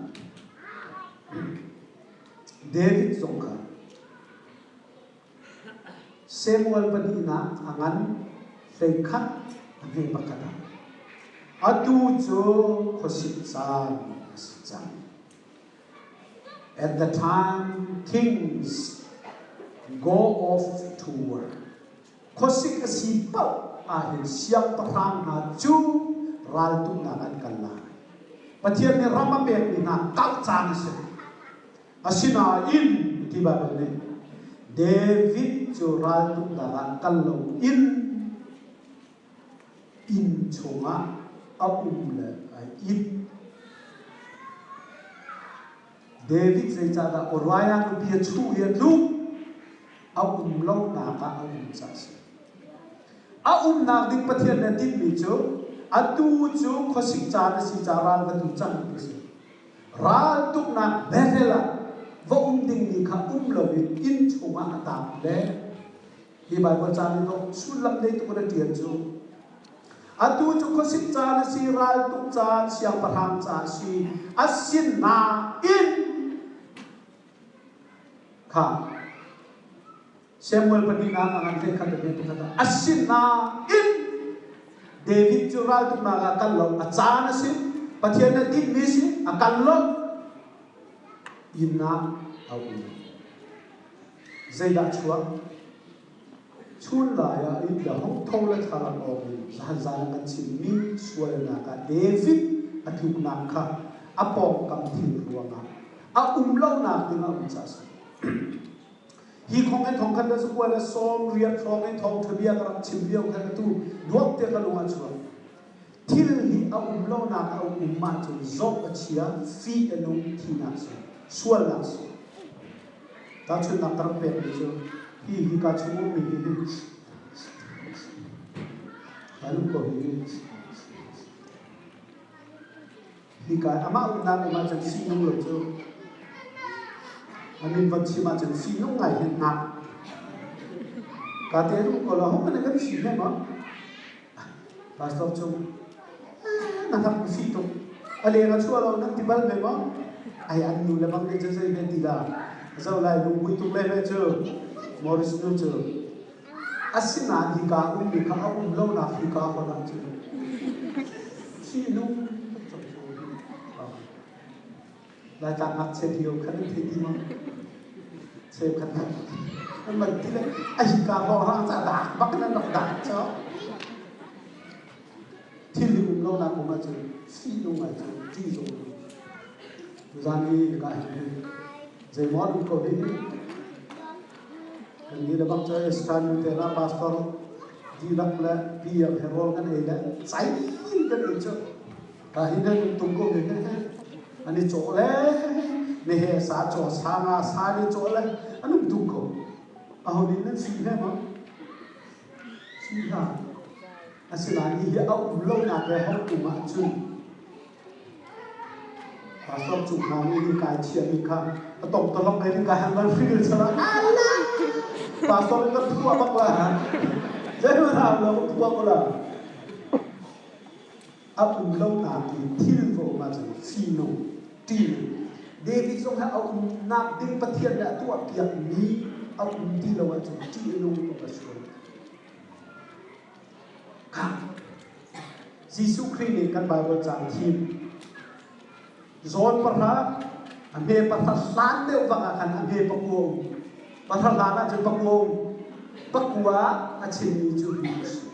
David Zongka. Samuel panina angan feikat agi bakada. Adu jo khositsan. At the time kings go off to war. Khosik asipau ahin siap perang haju. Ral tu nakan kalla. Patian ni rama pek ni na kau cang se. Asina in tiba ni. David jo ral tu nakan kallo in chunga le in. David saya cakap orang yang dia cu dia lu lo naka sasi. Nak ding patian nanti mijo. Adu ju khosik cha si cha ral ga tu chan ni si ral tuk na behela vô ding ni kha lo in chunga ata le hi Bible chani to sulam le tu na tian chu atu chu ko sik cha na si ral tu cha siang parham cha si asin na in kha Samuel panina ngan le kha de tu kha asin na in David chu ral tu na ga kal lo a cha na si pathian na dit mi si a kal lo inna au zai da chua chun la ya in da hong thong la thala o zan zan kan chin mi sual na ka David athuk na kha apom kam thil ruanga a lo na tinga cha sa hi khong en thong kan da su la som riat thong en thong thbia ka chim biao ka tu duak te ka lunga chua thil hi a lo na ka ma chu zok a chia fi enung thina sa sual na sa ta chun na tar pe ni chu hi ka chu mi ni alu ko hi ka ama na ma chen si nung lo chu amin van chi ma chen si nung ngai hin na ka te ru ko la ho ka ne ka si he ma pastor chu na thap si to ale ga chu lo na ti bal me ma ai an nu le bang le je se ti la zo lai lu bui tu le le chu Morris nu chu asina hi ka mi ka lo na hi ka ko na chu si nu lai ta nak che dio khan thi ti ma che khan an man ti le ai ka ho ha cha da bak na nok da cho thi li lo na ko ma chu si nu ma chu ti zo zani ka je mon ko bi ni da bang cha stan te na pastor di dak la pi ya herol kan e la sai kan e cho ka hin na tum ko be kan ani cho le ne he sa cho sa nga sa ni cho le anu tum ko a ho ni na si he ma si ha asina ni ya au lo na ke ho tu ma chu pastor chu na ni di kai chia ni kha tong tolong dari kahanan fil salah Allah pastor itu tua baklah jadi mana lo tua bola aku belum nanti tilvo macam sino til David song aku nak ding patian dah tua tiap ni aku tilo macam tilo tu pastor kan Yesus Kristus kan Bible cantik zon pernah ambil pasal deu bang akan ambil pakuong pasal lana je pakuong pakua achin ju bis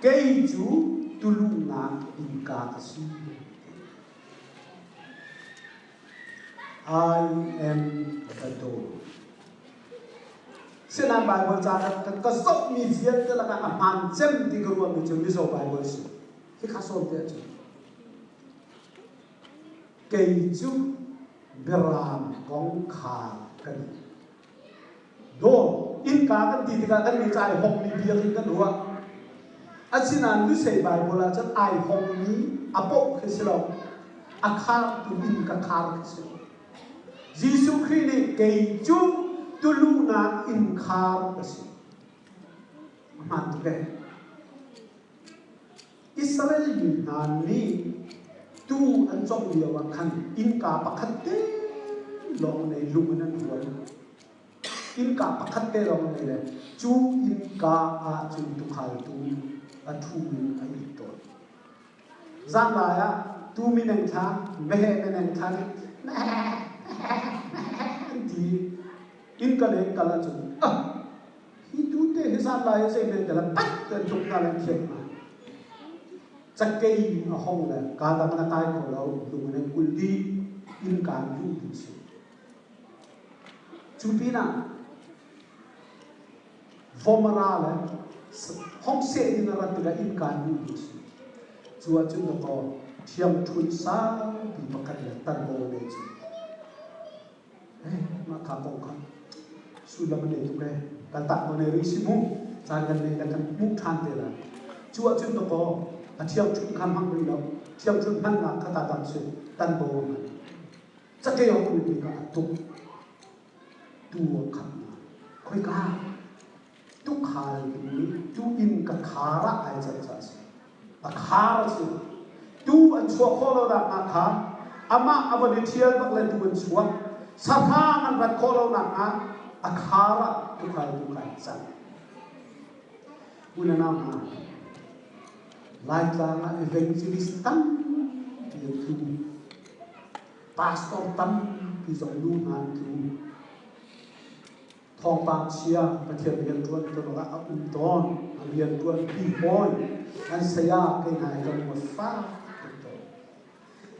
keju tulunga ingka kasi I am the door sena Bible catat ka sok mi ziat te laka aman jem di ruang mi jem so Bible si ki khasol te chu keju beram kong kha kan do in ka kan ti ka kan ni chai hok ni bia kan ruwa asinan lu sei Bible la chat ai hok ni apo khislo akha tu in ka khar khislo Yesu Christ keju tuluna in khar kasi man tu ke Israel ni nani tu an chong dia wa khan in ka pakhat te long nei lung nan dual in ka pakhat te long nei le chu in ka a chu tu khal tu a thu ai to zang la ya tu mi nang tha me he me nang tha di in ka le ka la chu hi tu te he zan la ya se me te la pat te tu ka la khet chắc cây hông là cả ta mana tai ko lo lu ne kuldi in kan yu bi chu chupina formara la hong se in ra ta in kan yu bi chu chua chu no ko thiam thun sa bi pakat la tan bo ne chu ma ka pong kha su la ne tu ke ka ta ko ne ri si mu sa kan ne kan mu than te la chua chu no ko a thiam chun kham hang ri lo thiam chun han na kha ta tam se tan bo จะเกี่ยวกับนี่ก็ตุกตัวขับมาค่อยกล้าตุกขาเลยนี้ตุอินกับขาระไอ้จัดจัดแต่ขาสิตุอันชัวโคโลดักอาขาอามาอวันเทียลบักเลยตุอันชัวสภามันรัดโคโลดักอาขาระตุกขาจัดอุณนามาลายกลางเอเวนจิลิสตันที่ตุพาสตอร์ตันที่ส่งดูงานตุทองปากเชียประเทศเรียนตัวตัวละอันตอนเรียนตัวพี่บอยอันเสียกันไหนกันหมดฟ้า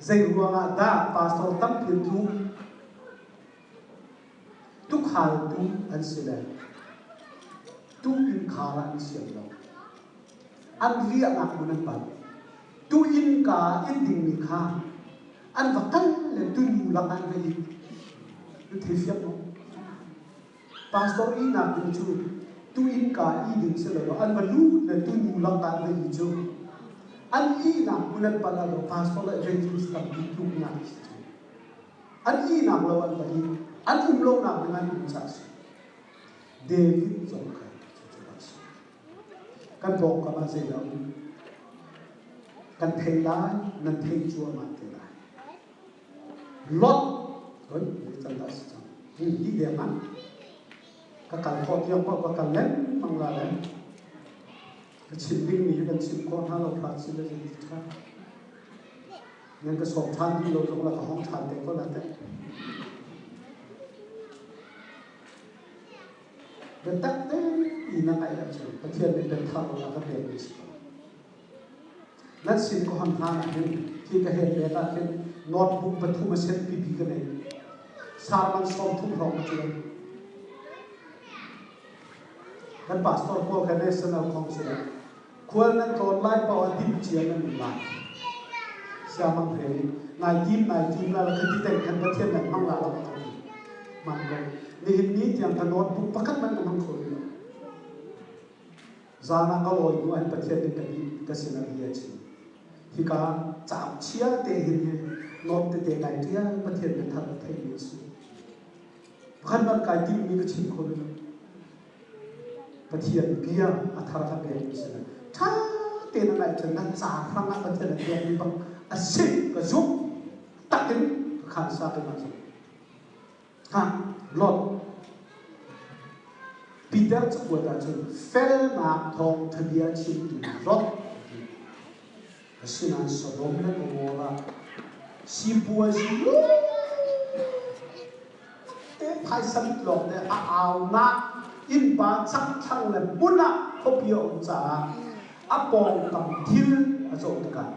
ใจรัวงาดาพาสตอร์ตันที่ทุกขาตุอันเสียทุกอินขาละอันเสียเราอันเรียกนักมันปัดทุกอินกาอินดิ่งมีค่าอันวักันเลยตุนมูลอันไม่ดีดูเทียบมั้งPastor ina kuncu tu inka iding selalu an balu le tu nulang kan le hijau an ina bulan palalo pastor le evangelist tak itu nak an ina lawan bagi an umlong nak dengan insaksi David jongkai kan dok kama saya kan theilan nan thei chua ma theilan lot oi tanda sah ini dia man kakak kau tiang kau kakak lem manglalan kecil ini kan cip kau halau plastik le jadi cakap yang kesopan di lo tu lah kahong cantik kau nanti betak deh ina kaya aja petian dengan thau lah kan beres nanti kau hantar ni kita hebat kan notebook betul mesin pipi kan ni saran som tu orang macam dan pastor ko ka national council kual nan ton lai pa dim chian nan la siapa pheli nai jim la la ki ten kan pathian nan mang la la man ko ni hin ni tiang kan not bu pakat man mang ko zana ka loi nu an pathian ni ka sina bi chi hi ka cham chia te hin not te nai tia pathian nan thar thai ni su khan man ka dim ni ka chin koประเทศเบียร์อัธราเบียร์นี่นะถ้าเต็นอะไรถึงนั้นสาครั้งประเทศเบียร์มีบางอาชีพก็ยุบตัดกันขันซาเป็นมาสิฮะรถปีเตอร์จะปวดอะไรเฟลมาทองทะเบียนชิ้นรถสิ่งนั้นสมมติว่าสิบัวสิเอ๊ะภายสมิทหลอกเนี่ยเอาหน้าอินปาชักช่างเลยบุญละเขาเพียวจ่าอัปปองกับทิลอาจารย์กัน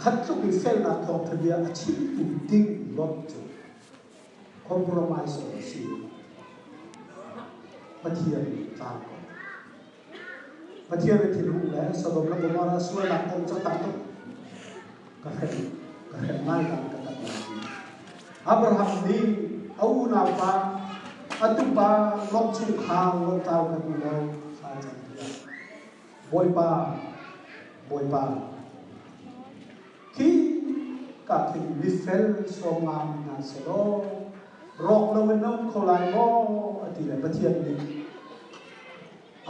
ขัดจุกเฟลนาทองทะเบียนอาชีพปุ่นดิ้งรถจุกคอมโพรไมซ์สิประเทศต่างกันประเทศในที่รู้แล้วสรุปแล้วผมว่าส่วนหลักองค์จะต่างกันก็เห็นไม่ต่างกันอับราฮัมนี่เอานาปาอัตุปาลบชิงขาวลบตาวกันดูเราสายจันทร์บอยปาคีกัดที่วิเฟลสวงามนาเซโรรอกเราเป็นน้องโคลายโมอดีตประเทศนี้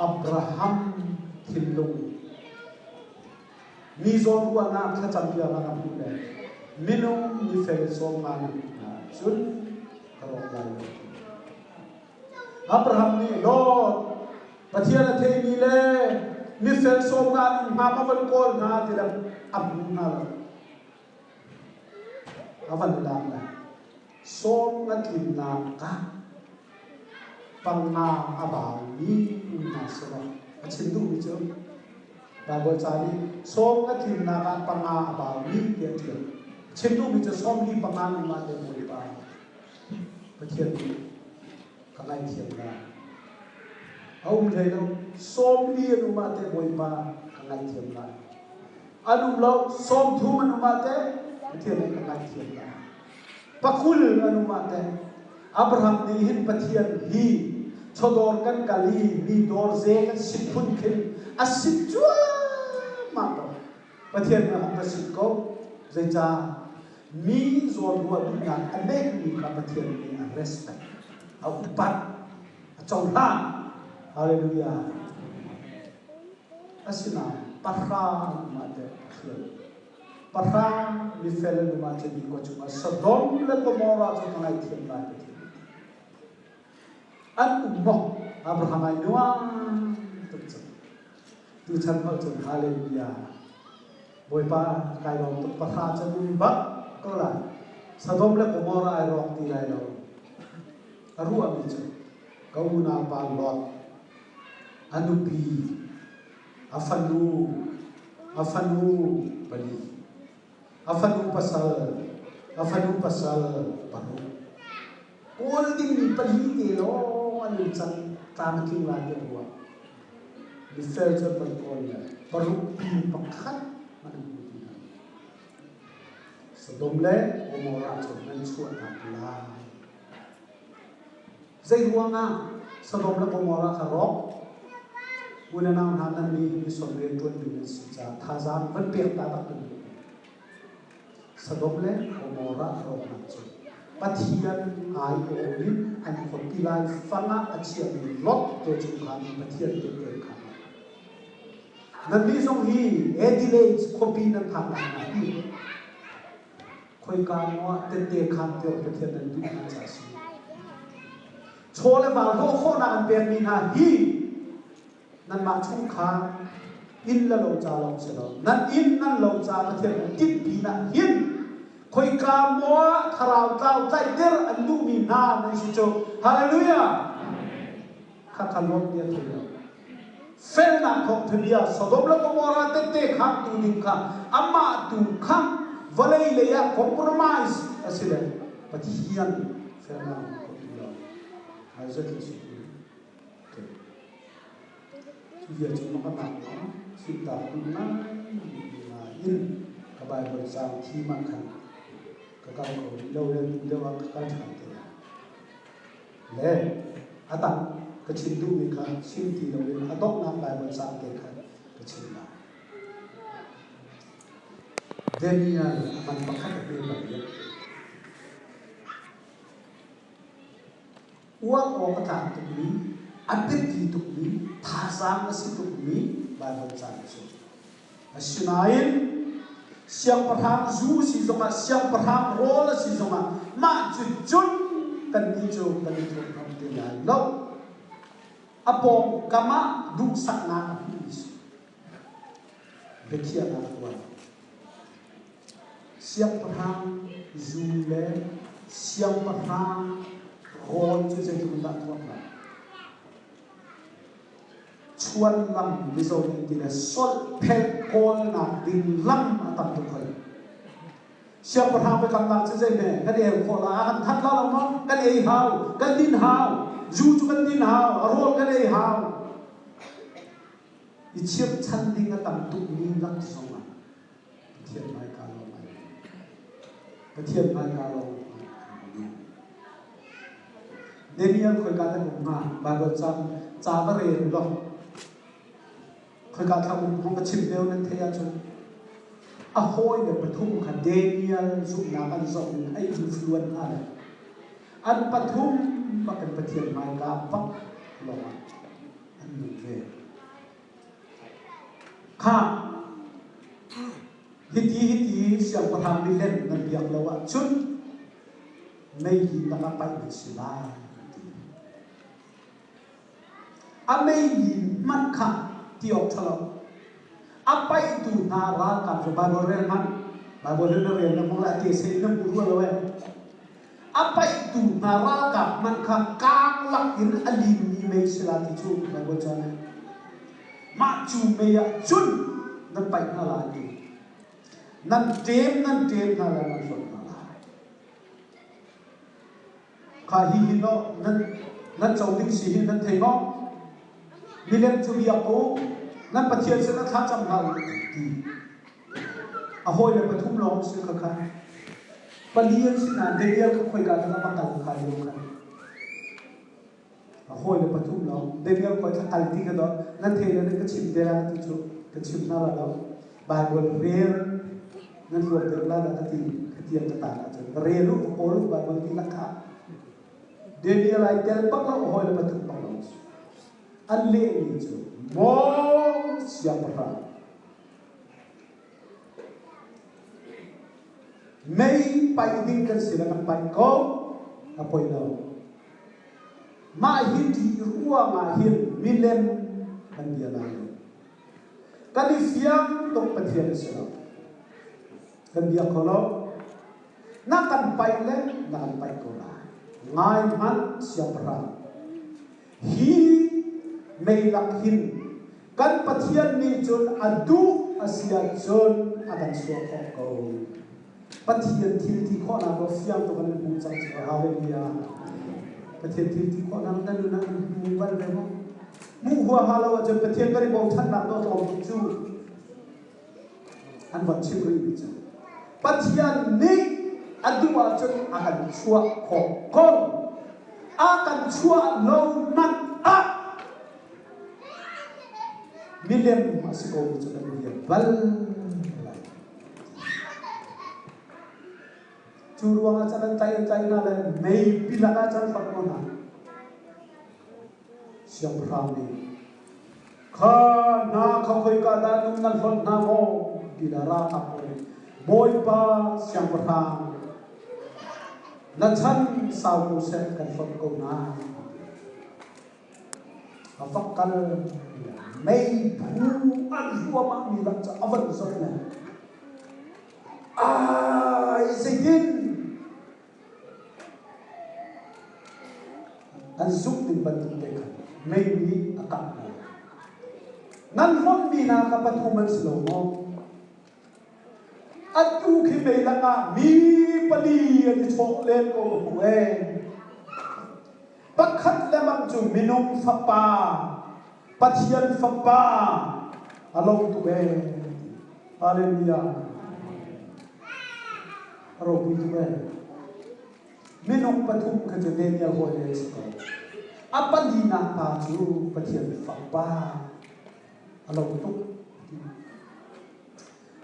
อับราฮัมทิลลุงมีโซนวัวน้ำข้าจันทร์ยานาพูดเลยมินุวิเฟลสวงามชุดกระโดดไหลอับราฮัมนี่โลดประเทศเทมีเล่มิเฟลสงงานมาบันโกลนาที่เราอับนุนาลอาวันดังนะสงงัดลินนากะปังนาอาบาลีนาสระชินดูมิจูบาบจารีสงงัดลินนากะปังนาอาบาลีเดียร์ชินดูมิจูสงลีปังนานิมาเดมุริบาประเทศนี้ข้างในเทียมได้เอาใจเราส้มเลี้ยนุมาเตบอยปาข้างในเทียมได้อนุเราส้มทุ่มอนุมาเตเทียมในข้างในเทียมได้ปักคุลอนุมาเตอับราฮัมนี่หินปะเทียนฮีชดอร์กันกาลีมีดอร์เซกันสิบคนขึ้นอาสิบจั่วมากปะเทียนของประสิทธิ์ก็ใจจ้า mi zon ruột đúng là anh ấy mi cả bát thiên mi respect au upat trong lan hallelujah asina parha ma de khel parha mi fel ma che ni ko chuma Sodom le Gomorrah cho ngai thiên lai an ummo Abraham ai noa tu chan ho chun hallelujah boi pa kai ro tu parha chân bak ko la Sodom le Gomorrah ai ro ti lai lo aru ami chu kauna pa lot anupi afanu bali afanu pasal paru all ding ni pali te lo alu chan tam king la te huwa di fel cha pan ko ya paru pi pakhat man bu na Sodom le Gomorrah chu nan chu na la zai huanga Sodom le Gomorrah ka ro una na nan ni somre ton bi si cha thazan ban pe ta ta kun Sodom le Gomorrah ro na chu pathian ai o ni an ko pilai fanga achia ni lot to chu khan pathian to ke khan nan ni song hi edilage copy nan khan na hi khoi ka no te khan te pathian nan du na cha si chole ba lo kho na an pe mi na hi nan ma chung khan in la lo cha lo se lo nan in nan lo cha pathian nan tin pi na hin khoi ka mo tharau tau tai der an du mi na na si cho hallelujah kha kalom dia thila fel na khok thlia Sodom le Gomorrah te kham tu ning kha amma tu kham valei le ya compromise asile pathian fel na khok thlia azat le si tu ya chu ma ka na sita tu na in ka Bible sang thi ma khan kakak ko lâu lên dewa kakak chante le atang kachin du mi kha sim ti lo le adok na Bible sang te kha kachin na Daniel man pakhat pe ba ye uang o ka tu ni apet ti tu ni thasang asi tu ni Bible sang so asinain siang perham zu si zonga siang perham rol si zonga ma jun kan ni jo kan ni jo kam te ya lo apong kama du sak na is bekia na kwa siang perham zu le siang perham rol ju je tu na kwa na chuan lam mizo ni ti na sol pet kol na ding lam atam tu khoi siap perham pe kam nak se ne ka de ko la kan that la ma ka de hau ka din hau ju kan din hau arol ka de hau i chiap chan ding atam tu ni lak soma thian mai ka lo mai thian mai ka lo Daniel khoi ka ta ma ba go cham cha ba re lo khoi ka tha hong ka chim deu nan thea chu a hoi de pathum kha Daniel zu na kan zong ai influence ala an pathum ba kan pathian mai ka pak lo an nu ve kha hiti siang patham ni len nan biak lo wa chun nei hi na ka pai ni sila a mei hi man kha tiok thalo apa itu nara kan Bible real man Bible real na mula ti se na puru lo apa itu nara ka man kha kang lak in alim ni me sila ti chu Bible chana ma chu me ya chun nan pai na la ni nan tem na la nan so na la ka hi no nan chau ding si nan thei no milen chu ya ko nan pathian se na tha cham ha ti a hoi le pathum long se kha kha palian sin na Daniel ko khoi ka na pakal kha lo kha a hoi le pathum long Daniel ko tha kal ti ka do nan the le ka chim de la ti chu ka chim na la lo Bible real nan lo de la da ti tiang kata aja relu orang babang di lakha dia lai tel pakla ohoi le batuk pakla alle ni jo mo siapa May paiding kan sila ng pangko apoy daw. Mahindi ruwa mahir milem kandiyalan. Kanifiyang tong patiyan sila. Kandiya kolo nakan pailen nakan paikola. Ngay man siya perang. Hi may lakhin kan patiyan ni John adu asya John akan suwakok ko. Patiyan tilti ko na ko siyang to kanin buncang sa haleluya. Patiyan tilti ko na nanu na mubal mo. Muhua halawa jan patiyan kari bau tan na to to chu. An wat chimri bicha. Patiyan ni adua jan akan chua ko ko. Akan chua lo man a. Milem masiko bicha kan bal. Ruang acara cair-cair nala Mei pilaka acara fakona siang berani kana kakoi kada nungal fon namo bilara kakoi boy pa siang berani nacan sawu set kan fakona afakal Mei pu alwa ma milat avan sona izin Azuk din bantu teka maybe akak na nan hon bina kapatuman slow mo at tu kimay lang nga mi pali at chocolate ko pagkat lamang ju minum fapa patiyan fapa along tu hallelujah arobi tu minum patum ka Daniel hoye siko apalina pa ju patiyan fapa along tu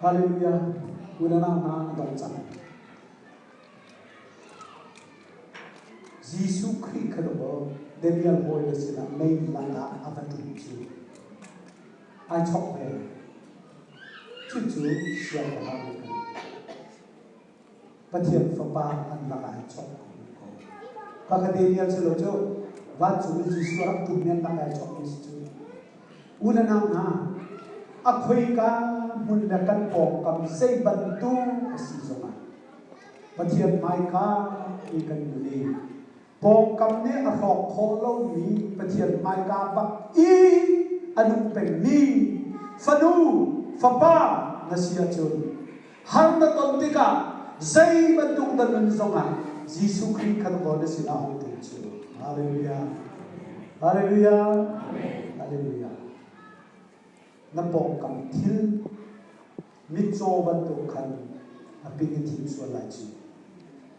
hallelujah wala na dong chan Jesus Christ ka do Daniel hoye sila may langa avatu ju ai chok he chu siya ka ha patiyan fapa an langa ai chok Kakadenial selo jo, wat sumi jisu rak tumian tak ay chok istu. Una na, ako'y ka mundakan po kam say bantu asizonga. Patiyan may ka ikan muli. Po kam ni arok kolo ni patiyan may ka bak anong peng ni fanu fapa na siya chun. Har na tonti ka say bantu dan zonga. Jesus Christ kan God sila ang tuju. Hallelujah. Hallelujah. Hallelujah. Napong kam til mitso bantu kan apingin tim sualaji.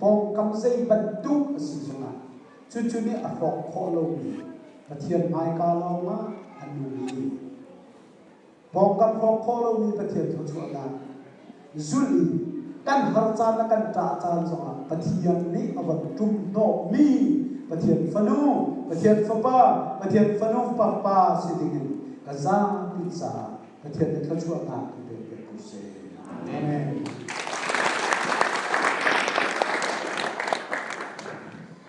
Pong kam say bantu asizunga. Cucu ni arok kolo ni. Patiyan mai kalau ma anuli. Pong kam arok kolo ni patiyan tuju ala. Zuli kan harcana kan tacan soa patiyan ni awan tum no mi patiyan fapa patiyan fanu papa sidingin kaza pizza patiyan ni kachua na kuse amen